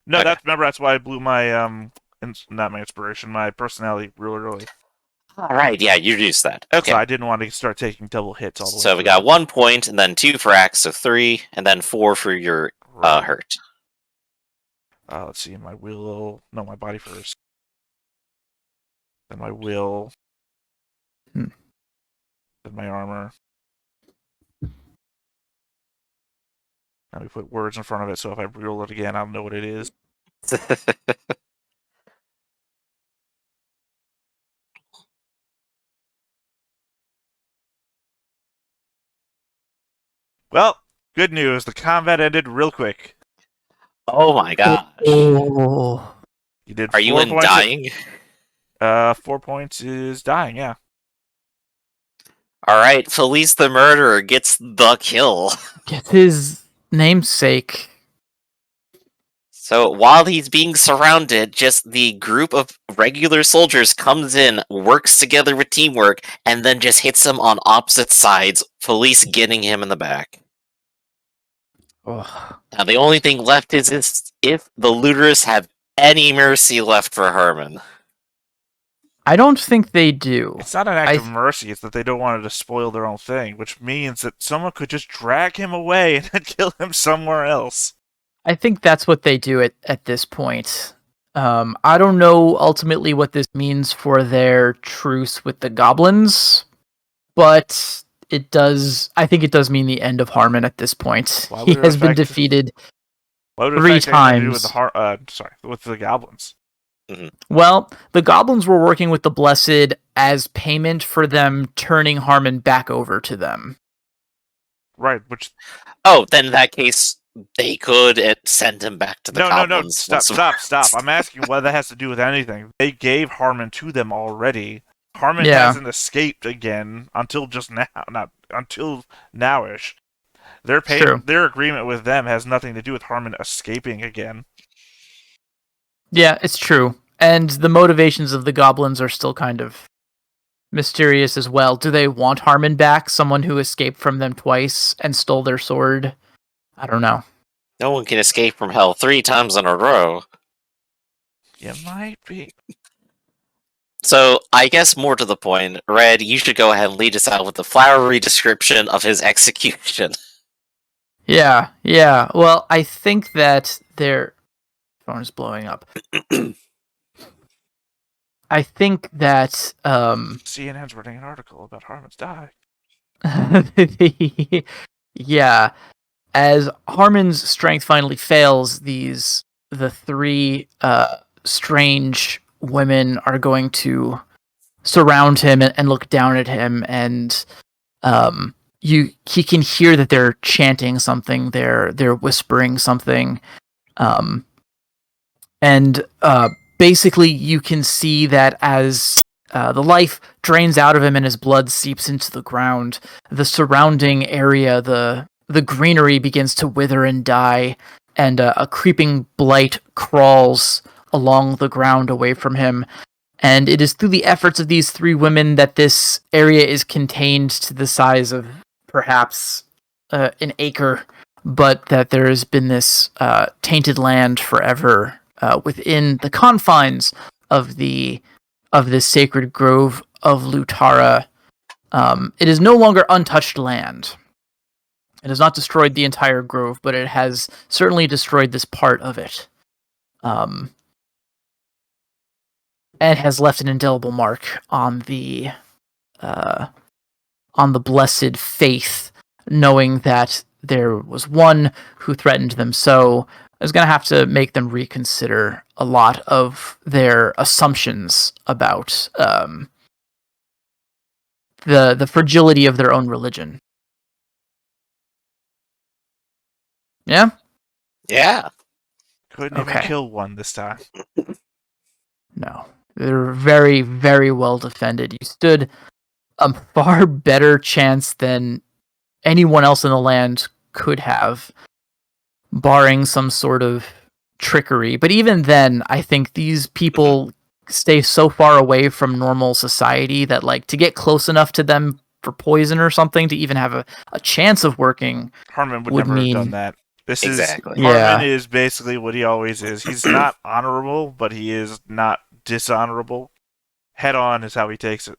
No, Okay. that's why I blew my not my inspiration, my personality really early. Alright, yeah, you reduced that. Okay. So I didn't want to start taking double hits all the way. So we got 1 point, and then 2 for axe, so 3, and then 4 for your hurt. Let's see, my will... No, my body first. Then my will. Then my armor. Now we put words in front of it, so if I roll it again, I'll know what it is. Well, good news. The combat ended real quick. Oh my gosh. Oh. You did. Are you in dying? 4 points is dying. Yeah. Alright, Felice the murderer gets the kill. Gets his namesake. So while he's being surrounded, just the group of regular soldiers comes in, works together with teamwork, and then just hits him on opposite sides, Felice getting him in the back. Oh. Now the only thing left is if the looters have any mercy left for Harman. I don't think they do. It's not an act of mercy, it's that they don't want to spoil their own thing, which means that someone could just drag him away and then kill him somewhere else. I think that's what they do at this point. I don't know ultimately what this means for their truce with the goblins, but it does. I think it does mean the end of Harman at this point. He has been defeated 3 times. With the goblins. Mm-hmm. Well, the goblins were working with the Blessed as payment for them turning Harman back over to them. Right, which... Oh, then in that case, they could send him back to the goblins. No, stop. I'm asking what that has to do with anything. They gave Harman to them already. Harman hasn't escaped again until just now. Not until nowish. Their agreement with them has nothing to do with Harman escaping again. Yeah, it's true. And the motivations of the goblins are still kind of mysterious as well. Do they want Harman back? Someone who escaped from them twice and stole their sword? I don't know. No one can escape from hell 3 times in a row. You might be. So, I guess more to the point, Red, you should go ahead and lead us out with the flowery description of his execution. Yeah. Well, I think that their phone is blowing up. I think that CNN's writing an article about Harman's die. Yeah. As Harman's strength finally fails, the 3 strange women are going to surround him and look down at him, and he can hear that they're chanting something, they're whispering something, and basically you can see that as the life drains out of him and his blood seeps into the ground, the surrounding area, the greenery begins to wither and die, and a creeping blight crawls along the ground away from him. And it is through the efforts of these 3 women that this area is contained to the size of perhaps an acre, but that there has been this tainted land forever within the confines of this sacred grove of Lutara. It is no longer untouched land. It has not destroyed the entire grove, but it has certainly destroyed this part of it. and has left an indelible mark on the blessed faith, knowing that there was one who threatened them. So I was going to have to make them reconsider a lot of their assumptions about the fragility of their own religion. Yeah? Yeah. Couldn't even kill one this time. No. They're very, very well defended. You stood a far better chance than anyone else in the land could have, barring some sort of trickery. But even then, I think these people stay so far away from normal society that, like, to get close enough to them for poison or something to even have a chance of working, Harman would never have done that. This exactly. Harman is basically what he always is. He's not honorable, but he is not dishonorable. Head on is how he takes it.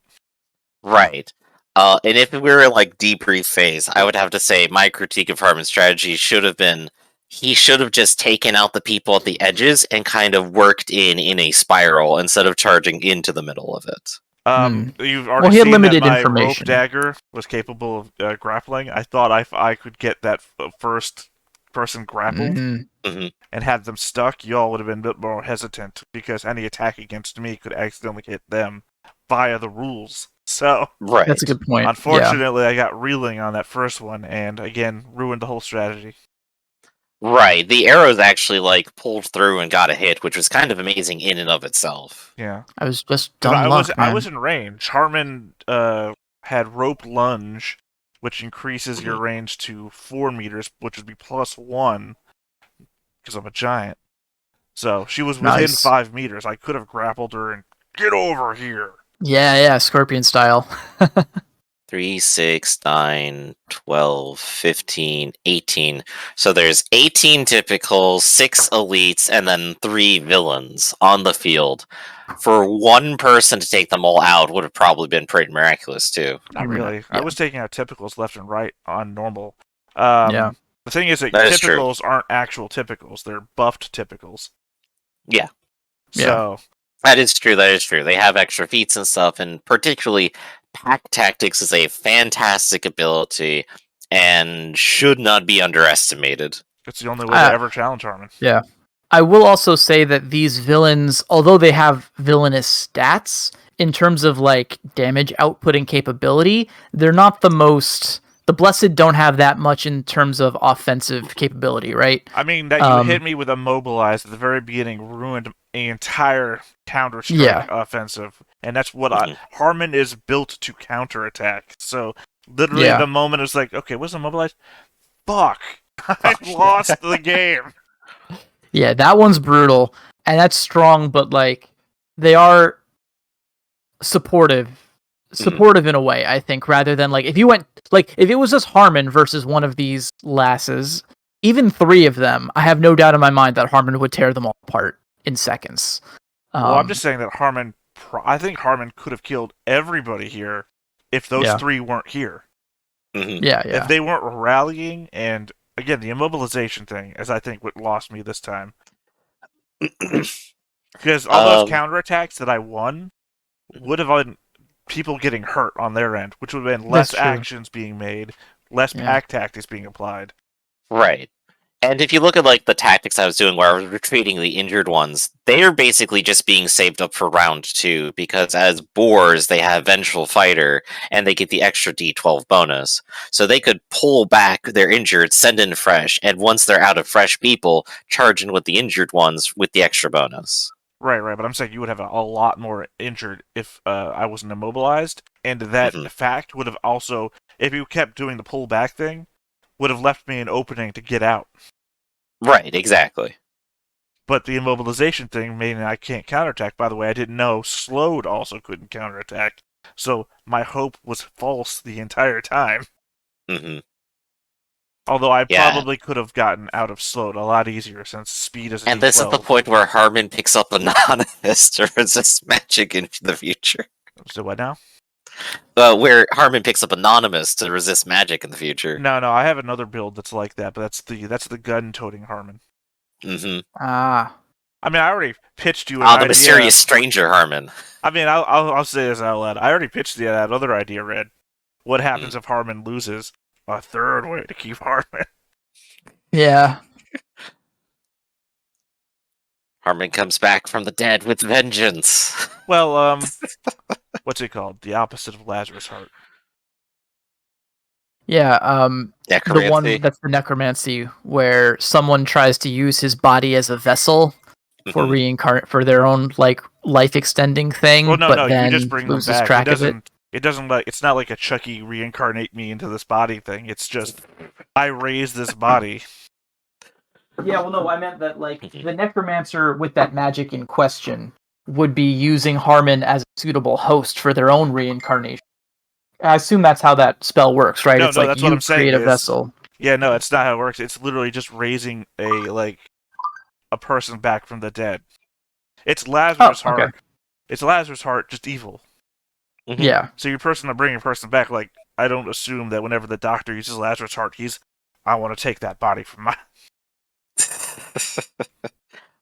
Right. And if we were in like debrief phase, I would have to say my critique of Harman's strategy should have been he should have just taken out the people at the edges and kind of worked in a spiral instead of charging into the middle of it. You've already he had seen limited that my information. rope dagger was capable of grappling. I thought I could get that first person grappled and had them stuck. Y'all would have been a bit more hesitant because any attack against me could accidentally hit them via the rules. So right. That's a good point. Unfortunately, I got reeling on that first one, and again ruined the whole strategy. Right. The arrows actually like pulled through and got a hit, which was kind of amazing in and of itself. Yeah. I was just dumb luck, man. I was in range. Harman had rope lunge, which increases your range to 4 meters, which would be +1 because I'm a giant. So she was within 5 meters. I could have grappled her and get over here. Yeah, Scorpion style. 3, 6, 9, 12, 15, 18. So there's 18 typicals, 6 elites, and then 3 villains on the field. For one person to take them all out would have probably been pretty miraculous, too. Not really. Yeah. I was taking out typicals left and right on normal. Yeah. The thing is that typicals aren't actual typicals. They're buffed typicals. Yeah. So... That is true. They have extra feats and stuff, and particularly pack tactics is a fantastic ability and should not be underestimated. It's the only way to ever challenge Harman. Yeah. I will also say that these villains, although they have villainous stats, in terms of like damage outputting capability, they're not the most... The Blessed don't have that much in terms of offensive capability, right? I mean, that you hit me with Immobilized at the very beginning ruined an entire counter-strike offensive. And that's what Harman is built to counterattack. So, literally, the moment it's like, okay, what's Immobilized? Fuck! I lost the game! Yeah, that one's brutal. And that's strong, but, like, they are supportive in a way, I think, rather than like if you went like if it was just Harman versus one of these lasses, even 3 of them, I have no doubt in my mind that Harman would tear them all apart in seconds. Well, I'm just saying that I think Harman could have killed everybody here if those 3 weren't here. Yeah. If they weren't rallying, and again, the immobilization thing, as I think what lost me this time. Because all those counterattacks that I won would have been people getting hurt on their end, which would have been less actions being made, less pack tactics being applied. Right. And if you look at like the tactics I was doing where I was retreating the injured ones, they are basically just being saved up for round 2, because as boars, they have Vengeful Fighter, and they get the extra D12 bonus. So they could pull back their injured, send in fresh, and once they're out of fresh people, charge in with the injured ones with the extra bonus. Right, but I'm saying you would have a lot more injured if I wasn't immobilized, and that fact would have also, if you kept doing the pull back thing, would have left me an opening to get out. Right, exactly. But the immobilization thing, meaning I can't counterattack, by the way, I didn't know slowed also couldn't counterattack, so my hope was false the entire time. Although I probably could have gotten out of slowed a lot easier since speed is. And this is the point where Harman picks up Anonymous to resist magic in the future. So what now? Where Harman picks up Anonymous to resist magic in the future. No, I have another build that's like that, but that's the gun-toting Harman. Ah. I mean, I already pitched you an Ah, idea. the mysterious stranger, Harman. I mean, I'll say this out loud. I already pitched that other idea, Red. What happens if Harman loses? A third way to keep Harman. Yeah. Harman comes back from the dead with vengeance. Well, what's it called? The opposite of Lazarus Heart. Yeah, the one Necromancy. that's the necromancy, where someone tries to use his body as a vessel for Mhm. reincarnate for their own like life extending thing, Well, no, but no, then you just bring them loses back. track of it. It doesn't like. It's not like a Chucky reincarnate me into this body thing. It's just I raise this body. Yeah, well, no, I meant that like the necromancer with that magic in question would be using Harman as a suitable host for their own reincarnation. I assume that's how that spell works, right? No, It's no, like that's you what I'm saying create a is- vessel. Yeah, no, it's not how it works. It's literally just raising a person back from the dead. It's Lazarus Oh, okay. Heart. It's Lazarus Heart, just evil. Mhm. Yeah. So your person to bring a person back, like I don't assume that whenever the doctor uses Lazarus Heart, I want to take that body from my.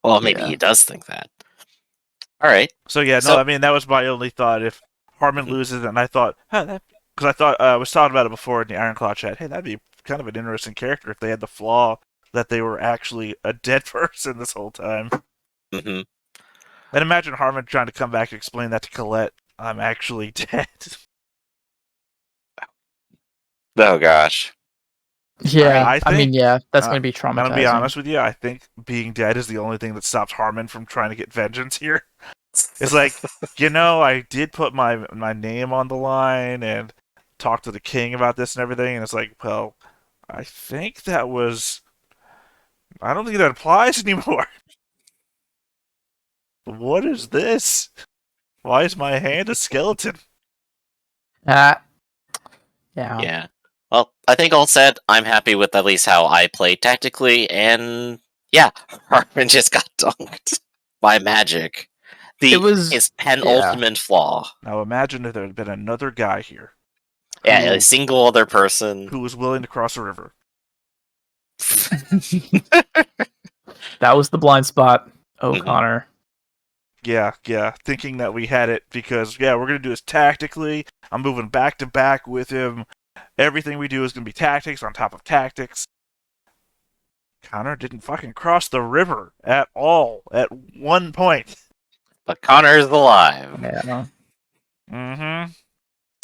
Well, maybe Yeah. he does think that. All right. So yeah, no, So- I mean that was my only thought. If Harman loses, and I thought, because I thought I was talking about it before in the Ironclaw chat. Hey, that'd be kind of an interesting character if they had the flaw that they were actually a dead person this whole time. hmm And imagine Harman trying to come back and explain that to Colette. I'm actually dead. Oh gosh. Yeah. I I mean, think- yeah, that's uh, going to be I'm traumatizing. gonna be honest with you. I think being dead is the only thing that stops Harman from trying to get vengeance here. It's like, I did put my name on the line and talk to the king about this and everything, and it's like, well, I think that was. I don't think that applies anymore. What is this? Why is my hand a skeleton? Yeah. Yeah. Well, I think all said, I'm happy with at least how I played tactically, and yeah, Harman just got dunked by magic. It was- his penultimate flaw. Now imagine if there had been another guy here Yeah, Who- a single other person. who was willing to cross a river. That was the blind spot, Mhm. O'Connor. Yeah, thinking that we had it because, we're going to do this tactically. I'm moving back to back with him. Everything we do is going to be tactics on top of tactics. Connor didn't fucking cross the river at all at one point. But Connor's alive. Yeah. Mm-hmm.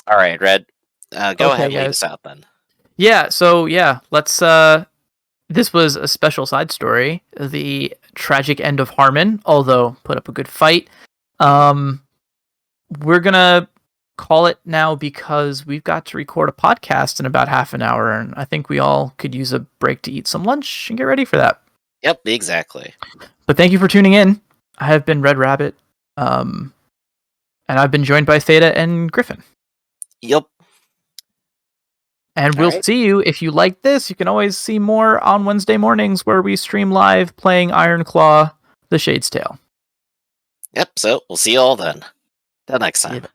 All right, Red. Go Okay, ahead and lead guys. us out then. Yeah, so yeah, let's this was a special side story, the tragic end of Harman, although put up a good fight. We're going to call it now because we've got to record a podcast in about half an hour, and I think we all could use a break to eat some lunch and get ready for that. Yep, exactly. But thank you for tuning in. I have been Red Rabbit, and I've been joined by Theta and Griffin. Yep. And All we'll right. see you. If you like this, you can always see more on Wednesday mornings where we stream live playing Ironclaw, The Shade's Tale. Yep, so we'll see you all then. Till next time. Yeah.